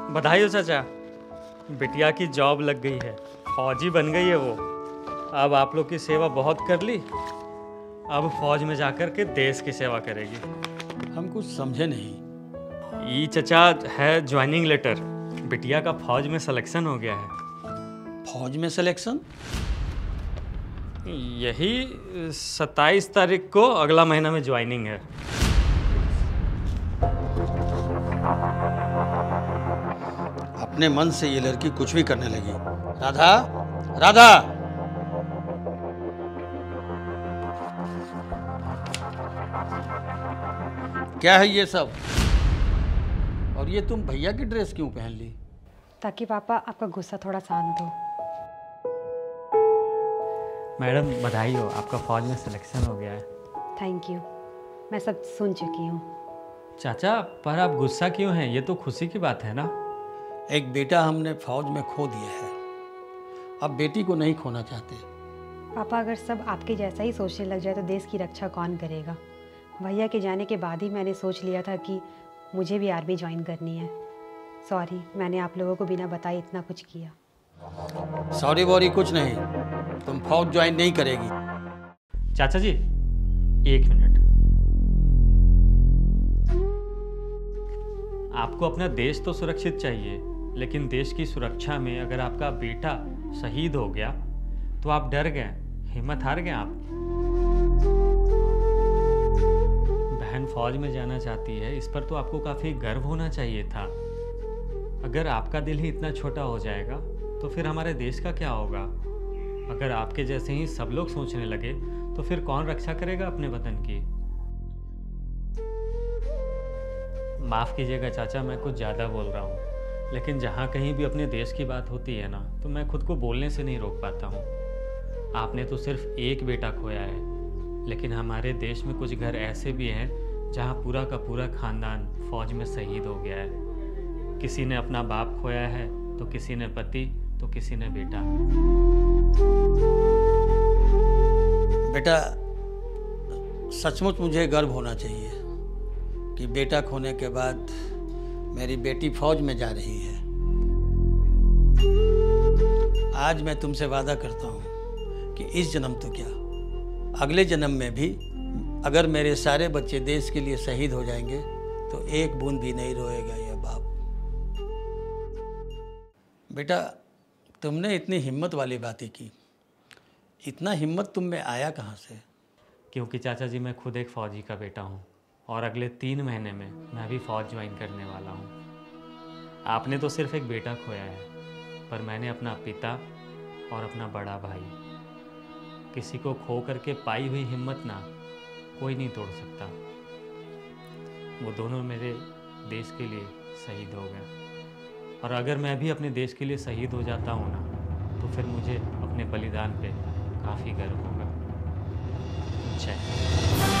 बधाई हो चाचा, बिटिया की जॉब लग गई है, फौजी बन गई है वो। अब आप लोग की सेवा बहुत कर ली, अब फौज में जाकर के देश की सेवा करेगी। हम कुछ समझे नहीं। ये चचा है ज्वाइनिंग लेटर, बिटिया का फौज में सिलेक्शन हो गया है। फौज में सिलेक्शन? यही 27 तारीख को अगला महीना में ज्वाइनिंग है। अपने मन से ये लड़की कुछ भी करने लगी। राधा, राधा! क्या है ये सब? और ये तुम भैया की ड्रेस क्यों पहन ली? ताकि पापा आपका गुस्सा थोड़ा शांत हो। मैडम बधाई हो, आपका फौज में सिलेक्शन हो गया है। थैंक यू, मैं सब सुन चुकी हूँ। चाचा पर आप गुस्सा क्यों हैं? ये तो खुशी की बात है ना। एक बेटा हमने फौज में खो दिया है, अब बेटी को नहीं खोना चाहते। पापा अगर सब आपके जैसा ही सोचने लग जाए तो देश की रक्षा कौन करेगा? भैया के जाने के बाद ही मैंने सोच लिया था कि मुझे भी आर्मी ज्वाइन करनी है। सॉरी, मैंने आप लोगों को बिना बताए इतना कुछ किया। सॉरी वॉरी कुछ नहीं, तुम फौज ज्वाइन नहीं करेगी। चाचा जी 1 मिनट, आपको अपना देश तो सुरक्षित चाहिए, लेकिन देश की सुरक्षा में अगर आपका बेटा शहीद हो गया तो आप डर गए, हिम्मत हार गए आप। बहन फौज में जाना चाहती है, इस पर तो आपको काफ़ी गर्व होना चाहिए था। अगर आपका दिल ही इतना छोटा हो जाएगा तो फिर हमारे देश का क्या होगा? अगर आपके जैसे ही सब लोग सोचने लगे तो फिर कौन रक्षा करेगा अपने वतन की? माफ़ कीजिएगा चाचा, मैं कुछ ज़्यादा बोल रहा हूँ, लेकिन जहाँ कहीं भी अपने देश की बात होती है ना तो मैं खुद को बोलने से नहीं रोक पाता हूँ। आपने तो सिर्फ एक बेटा खोया है, लेकिन हमारे देश में कुछ घर ऐसे भी हैं जहाँ पूरा का पूरा खानदान फौज में शहीद हो गया है। किसी ने अपना बाप खोया है, तो किसी ने पति, तो किसी ने बेटा। बेटा सचमुच मुझे गर्व होना चाहिए कि बेटा खोने के बाद मेरी बेटी फौज में जा रही है। आज मैं तुमसे वादा करता हूँ कि इस जन्म तो क्या, अगले जन्म में भी अगर मेरे सारे बच्चे देश के लिए शहीद हो जाएंगे तो एक बूंद भी नहीं रोएगा यह बाप। बेटा तुमने इतनी हिम्मत वाली बातें की, इतना हिम्मत तुम में आया कहाँ से? क्योंकि चाचा जी मैं खुद एक फ़ौजी का बेटा हूँ और अगले 3 महीने में मैं भी फ़ौज ज्वाइन करने वाला हूँ। आपने तो सिर्फ एक बेटा खोया है, पर मैंने अपना पिता और अपना बड़ा भाई, किसी को खो करके पाई हुई हिम्मत ना कोई नहीं तोड़ सकता। वो दोनों मेरे देश के लिए शहीद हो गए, और अगर मैं भी अपने देश के लिए शहीद हो जाता हूँ ना तो फिर मुझे अपने बलिदान पे काफ़ी गर्व होगा। जय हिंद।